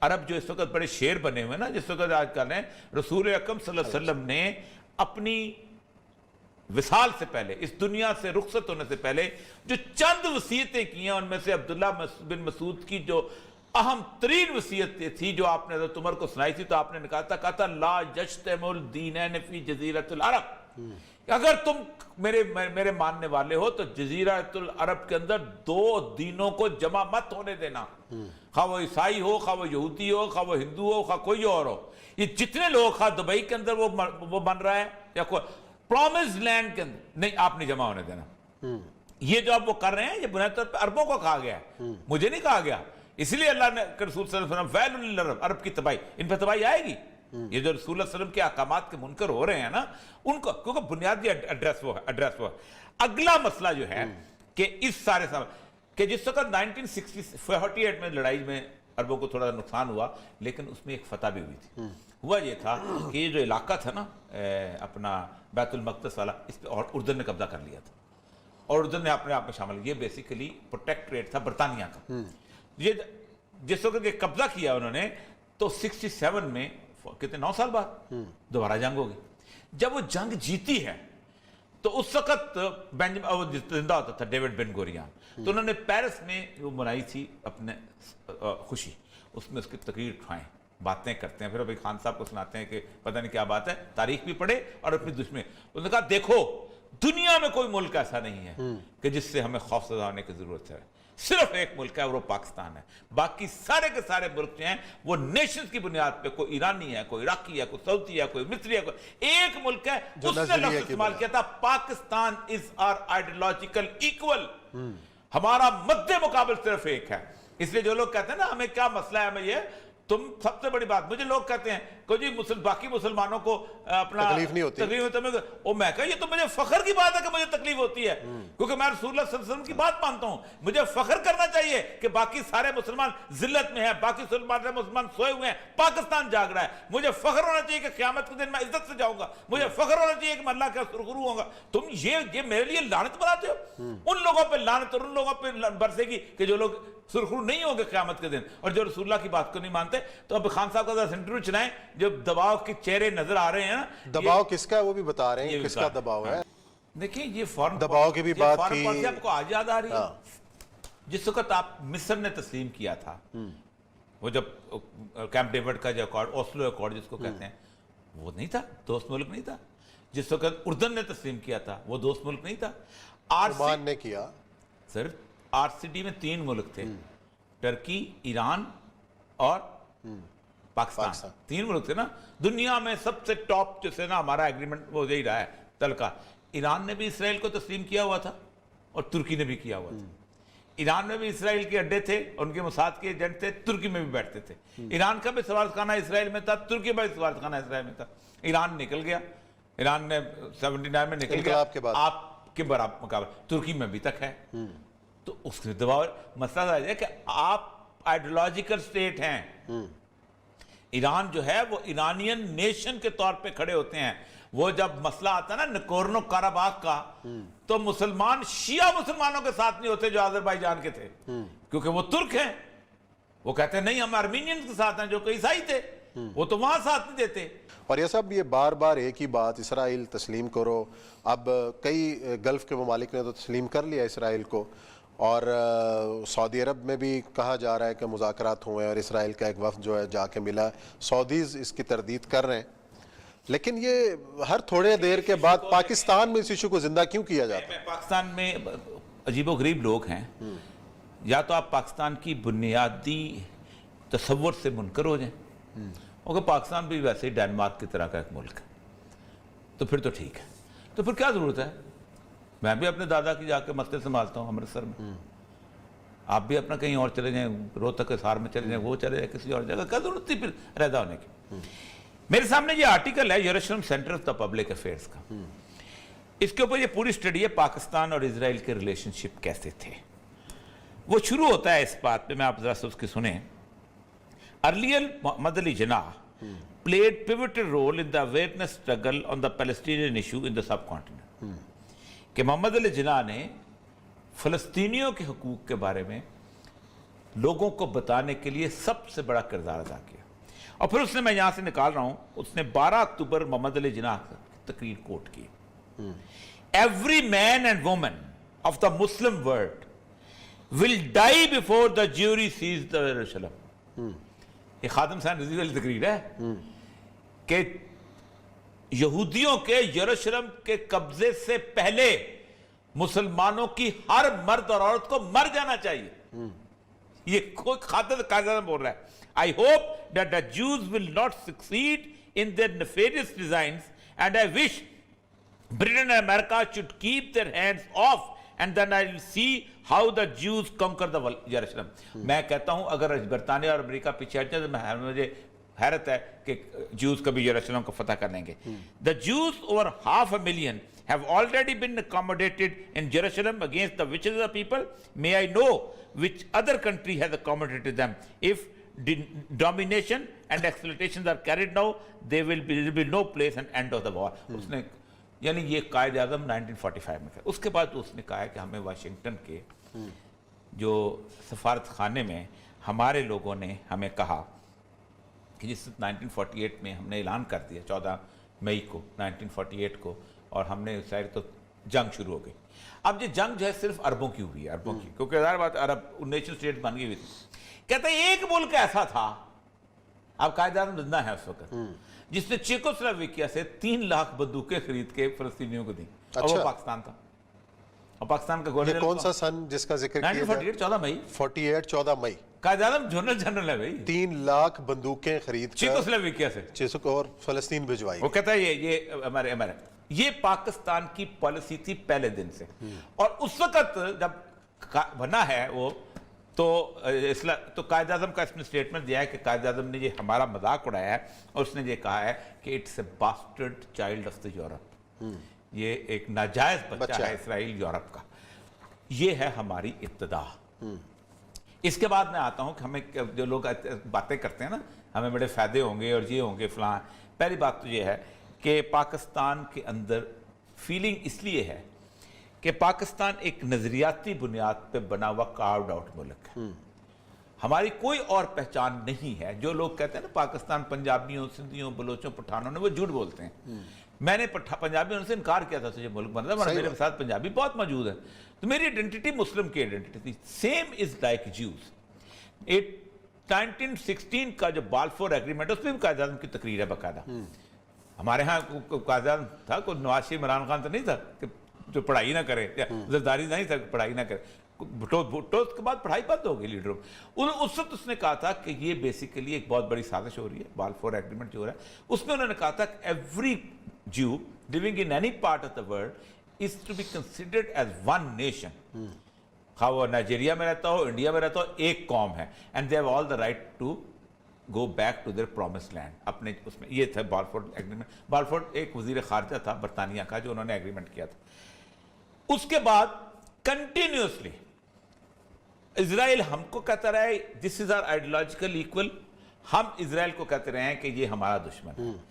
عرب جو اس وقت بڑے شیر بنے ہوئے نا جس وقت آج کر رہے ہیں، رسول اکرم صلی اللہ علیہ وسلم نے اپنی وصال سے پہلے، اس دنیا سے رخصت ہونے سے پہلے جو چند وصیتیں کی ہیں، ان میں سے عبداللہ بن مسعود کی جو اہم ترین وصیت تھی جو آپ نے حضرت عمر کو سنائی تھی، تو آپ نے کہا تھا لا یجتمع الدینین فی جزیرۃ العرب، کہ اگر تم میرے ماننے والے ہو تو جزیرۃ العرب کے اندر دو دینوں کو جمع مت ہونے دینا، خواہ وہ عیسائی ہو، خواہ وہ یہودی ہو، خواہ وہ ہندو ہو، خواہ کوئی اور ہو، یہ جتنے لوگ، خواہ دبئی کے اندر وہ بن رہا ہے یا کوئی پرومس لینڈ کے اندر، نہیں آپ نہیں جمع ہونے دینا۔ یہ جو اب وہ کر رہے ہیں یہ بنیادی طور پہ عربوں کو کہا گیا ہے، مجھے نہیں کہا گیا، اس لیے اللہ نے رسول صلی اللہ علیہ وسلم ویل للعرب، عرب کی تباہی، ان پہ تباہی آئے گی۔ یہ جو رسول اللہ علیہ وسلم کے احکامات کے منکر ہو رہے ہیں نا، ان کو کیونکہ بنیادی ایڈریس وہ ہے۔ اگلا مسئلہ جو ہے کہ اس سارے کہ جس وقت 1948 میں لڑائی میں عربوں کو تھوڑا نقصان ہوا، لیکن اس میں ایک فتح بھی ہوئی تھی۔ ہوا یہ تھا کہ یہ جو علاقہ تھا نا اپنا بیت المقدس والا، اس پہ اور اردن نے قبضہ کر لیا تھا، اور اردن نے اپنے آپ میں شامل، یہ بیسیکلی پروٹیکٹریٹ تھا برطانیہ کا۔ یہ جس وقت یہ قبضہ کیا انہوں نے تو 67 میں کتنے 9 سال بعد دوبارہ جنگ ہوگی۔ جب وہ جنگ جیتی ہے تو اس وقت زندہ ہوتا تھا ڈیوڈ بن گوریان، تو انہوں نے پیرس میں وہ منائی تھی اپنے خوشی، اس میں اس کی تقریر اٹھائیں، باتیں کرتے ہیں، پھر ابھی خان صاحب کو سناتے ہیں کہ پتہ نہیں کیا بات ہے، تاریخ بھی پڑھے اور اپنی دشمن۔ انہوں نے کہا دیکھو دنیا میں کوئی ملک ایسا نہیں ہے کہ جس سے ہمیں خوف زدہ ہونے کی ضرورت ہے، صرف ایک ملک ہے اور وہ پاکستان ہے، باقی سارے کے سارے ملک جو ہیں وہ نیشنز کی بنیاد پہ، کوئی ایرانی ہے، کوئی عراقی ہے، کوئی سعودی ہے، کوئی مصری ہے، کوئی ایک ملک ہے۔ اس نے لفظ استعمال کیا تھا پاکستان از آر آئیڈیولوجیکل ایکول، ہمارا مد مقابل صرف ایک ہے۔ اس لیے جو لوگ کہتے ہیں نا ہمیں کیا مسئلہ ہے، ہمیں یہ، تم سب سے بڑی بات مجھے لوگ کہتے ہیں کہ جی باقی مسلمانوں کو اپنا تکلیف نہیں ہوتی، اور میں کہا یہ تو مجھے فخر کی بات ہے کہ مجھے تکلیف ہوتی ہے، کیونکہ میں رسول اللہ صلی اللہ علیہ وسلم کی بات مانتا ہوں، مجھے فخر کرنا چاہیے کہ باقی سارے مسلمان ذلت میں ہیں، باقی مسلمان سوئے ہوئے ہیں، پاکستان جاگ رہا ہے، مجھے فخر ہونا چاہیے کہ قیامت کے دن میں عزت سے جاؤں گا، مجھے فخر ہونا چاہیے کہ میں اللہ کا سرخرو ہوں گا۔ تم یہ میرے لیے لعنت بناتے ہو، ان لوگوں پہ لعنت اور ان لوگوں پہ برسے گی کہ جو لوگ سرخرو نہیں ہوں گے قیامت کے دن، اور جو رسول اللہ کی بات کو نہیں مانتے۔ تو اب خان صاحب کا ذرا انٹرویو چلائیں، جو دباؤ کے چہرے نظر آ رہے ہیں نا، دباؤ کس کا ہے وہ بھی بتا رہے ہیں، کس کا دباؤ ہے۔ دیکھیں یہ فورن دباؤ کی بھی بات کی، پالیسی آپ کو آج یاد آ رہی ہے؟ جس وقت آپ مصر نے تسلیم کیا تھا، وہ جب کیمپ ڈیوڈ کا جو اکارڈ، اوسلو اکارڈ جس کو کہتے ہیں، وہ نہیں تھا، دوست ملک نہیں تھا۔ جس وقت اردن نے تسلیم کیا تھا وہ دوست ملک نہیں تھا۔ عمان نے کیا، سر آر سی ڈی میں 3 ملک تھے، ٹرکی، ایران اور پاکستان، 3 ملک تھے نا۔ دنیا میں سب سے ٹاپ جو سے نا ہمارا ایگریمنٹ وہ یہی رہا ہے تل کا۔ ایران نے بھی اسرائیل کو تسلیم کیا ہوا تھا اور ترکی نے بھی کیا ہوا تھا۔ ایران میں بھی اسرائیل کے اڈے تھے، ان کے موساد کے ایجنٹ تھے، ترکی میں بھی بیٹھتے تھے۔ ایران کا بھی سفارتخانہ اسرائیل میں تھا، ترکی میں بھی سفارتخانہ اسرائیل میں تھا۔ ایران نکل گیا، ایران نے 79 میں نکل گیا، آپ کے برابر مقابلہ ترکی میں ابھی تک ہے۔ تو اس کے دباؤ مسئلہ ہے کہ آپ آئیڈیولوجیکل سٹیٹ ہیں، ایران جو ہے وہ ایرانین نیشن کے طور پہ کھڑے ہوتے ہیں۔ وہ جب مسئلہ آتا ہے نا نکورنو کاراباخ کا، تو مسلمان شیعہ مسلمانوں کے ساتھ نہیں ہوتے جو آذربائیجان کے تھے، کیونکہ وہ ترک ہیں، وہ کہتے ہیں نہیں ہم آرمینین کے ساتھ ہیں جو کہ عیسائی تھے، وہ تو وہاں ساتھ نہیں دیتے۔ اور یہ سب یہ بار بار ایک ہی بات، اسرائیل تسلیم کرو۔ اب کئی گلف کے ممالک نے تو تسلیم کر لیا اسرائیل کو، اور سعودی عرب میں بھی کہا جا رہا ہے کہ مذاکرات ہوئے اور اسرائیل کا ایک وفد جو ہے جا کے ملا، سعودیز اس کی تردید کر رہے ہیں، لیکن یہ ہر تھوڑے دیر کے بعد پاکستان میں اس ایشو کو زندہ کیوں کیا جاتا ہے؟ پاکستان میں عجیب و غریب لوگ ہیں، یا تو آپ پاکستان کی بنیادی تصور سے منکر ہو جائیں، کیونکہ پاکستان بھی ویسے ہی ڈینمارک کی طرح کا ایک ملک ہے، تو پھر تو ٹھیک ہے، تو پھر کیا ضرورت ہے؟ میں بھی اپنے دادا کی جا کے مسئلے سنبھالتا ہوں امرتسر میں، آپ بھی اپنا کہیں اور چلے جائیں، روہتک حصار میں چلے جائیں، وہ چلے جائیں کسی اور جگہ، کیا ضرورت تھی پھر رہدا ہونے کی؟ میرے سامنے یہ آرٹیکل ہے یروشلم centre of the public affairs کا، اس کے اوپر یہ پوری اسٹڈی ہے پاکستان اور اسرائیل کے ریلیشن شپ کیسے تھے۔ وہ شروع ہوتا ہے اس بات پہ، میں آپ ذرا سے اس کی سنیں۔ Earlier Muhammad Ali Jinnah played pivotal role in the awareness struggle on the Palestinian issue in the subcontinent، کہ محمد علی جناح نے فلسطینیوں کے حقوق کے بارے میں لوگوں کو بتانے کے لیے سب سے بڑا کردار ادا کیا. اور پھر اس نے, میں یہاں سے نکال رہا ہوں, اس نے 12 اکتوبر محمد علی جناح تقریر کوٹ کی. Every man and woman of the Muslim world will die before the Jewry sees the Jerusalem. یہ خادم حسین رضوی والی تقریر ہے کہ یہودیوں کے یروشلم کے قبضے سے پہلے مسلمانوں کی ہر مرد اور عورت کو مر جانا چاہیے. یہ کوئی خادم قائد بول رہا ہے. I hope that the Jews will not succeed in their nefarious designs, and I wish Britain and America should keep their hands off, and then I will see how the Jews conquer the Jerusalem. میں کہتا ہوں اگر برطانیہ اور امریکہ پیچھے ہٹ جائے تو مجھے حیرت ہے کہ جیوز کبھی یروشلم کو فتح کر لیں گے. The Jews, over 500,000, have already been accommodated in Jerusalem against the wishes of the people. May I know which other country has accommodated them? If domination and exploitations are carried now, there will be no place and end of the war. اس نے, یعنی یہ قائد اعظم 1945 میں تھا. اس کے بعد اس نے کہا ہے کہ ہمیں واشنگٹن کے جو سفارت خانے میں ہمارے لوگوں نے ہمیں کہا کہ جس 1948 میں ہم نے اعلان کر دیا 14 مئی کو 1948 کو, اور ہم نے ظاہر تو جنگ شروع ہو گئی. اب یہ جنگ جو ہے صرف عربوں کی ہوئی ہے, عربوں کی, کیونکہ ظاہر بات عرب نیشن اسٹیٹ بن گئی ہوئی تھی. کہتا ہے ایک ملک ایسا تھا, اب قائد اعظم زندہ ہے اس وقت, جس نے چیکوسلوواکیہ سے 3 لاکھ بندوقیں خرید کے فلسطینیوں کو دیں, اور وہ پاکستان تھا. اور پاکستان کا گورنر کون سا سن جس کا ذکر کیا 1948 14 مئی 14 مئی قائد اعظم جنرل ہے بھائی. 3 لاکھ بندوقیں خرید کر چیکوسلوواکیہ سے چیسک اور فلسطین بھجوائی. وہ کہتا ہے یہ ہمارے یہ پاکستان کی پالیسی تھی پہلے دن سے. اور اس وقت جب بنا ہے وہ تو قائد اعظم کا اس نے اسٹیٹمنٹ دیا ہے کہ قائد اعظم نے یہ ہمارا مذاق اڑایا ہے, اور اس نے یہ کہا ہے کہ it's a bastard child of the Europe. یہ ایک ناجائز بچہ ہے اسرائیل یورپ کا. یہ ہے ہماری ابتدا. اس کے بعد میں آتا ہوں کہ ہمیں جو لوگ باتیں کرتے ہیں نا ہمیں بڑے فائدے ہوں گے اور یہ ہوں گے فلاں. پہلی بات تو یہ ہے کہ پاکستان کے اندر فیلنگ اس لیے ہے کہ پاکستان ایک نظریاتی بنیاد پہ بنا ہوا کارڈ آؤٹ ملک ہے. ہماری کوئی اور پہچان نہیں ہے. جو لوگ کہتے ہیں نا پاکستان پنجابیوں, سندھیوں, بلوچوں, پٹھانوں نے, وہ جھوٹ بولتے ہیں. میں نے پنجابیوں سے انکار کیا تھا, یہ ملک بن رہا ہے, میرے ساتھ پنجابی بہت موجود ہے. تو میری آئیڈینٹی مسلم کی آئیڈینٹی تھی. Same is like Jews. 1916 کا جو بالفور ایگریمنٹ, اس میں بھی قائد اعظم کی تقریر ہے باقاعدہ. ہمارے ہاں قائد اعظم تھا, کوئی نواز شریف عمران خان تو نہیں تھا کہ جو پڑھائی نہ کرے, زرداری نہیں تھا پڑھائی نہ کرے. بھٹو کے بعد پڑھائی بند ہو گئی لیڈروں. اس وقت اس نے کہا تھا کہ یہ بیسیکلی ایک بہت بڑی سازش ہو رہی ہے, بالفور ایگریمنٹ جو ہو رہا ہے. اس میں انہوں نے کہا تھا کہ every Jew living in any part of the world is to be considered as one nation. خواہ وہ نائجیریا میں رہتا ہو, انڈیا میں رہتا ہو, ایک قوم ہے. And they have all the right to go back to their promised land. اپنے اس میں یہ تھا بالفورڈ ایگریمنٹ. بالفورڈ ایک وزیر خارجہ تھا برطانیہ کا جو انہوں نے ایگریمنٹ کیا تھا. اس کے بعد کنٹینیوسلی اسرائیل ہم کو کہتا رہا ہے دس از آر آئیڈیولوجیکل ایکول. ہم اسرائیل کو کہتے رہے ہیں کہ یہ ہمارا دشمن ہے.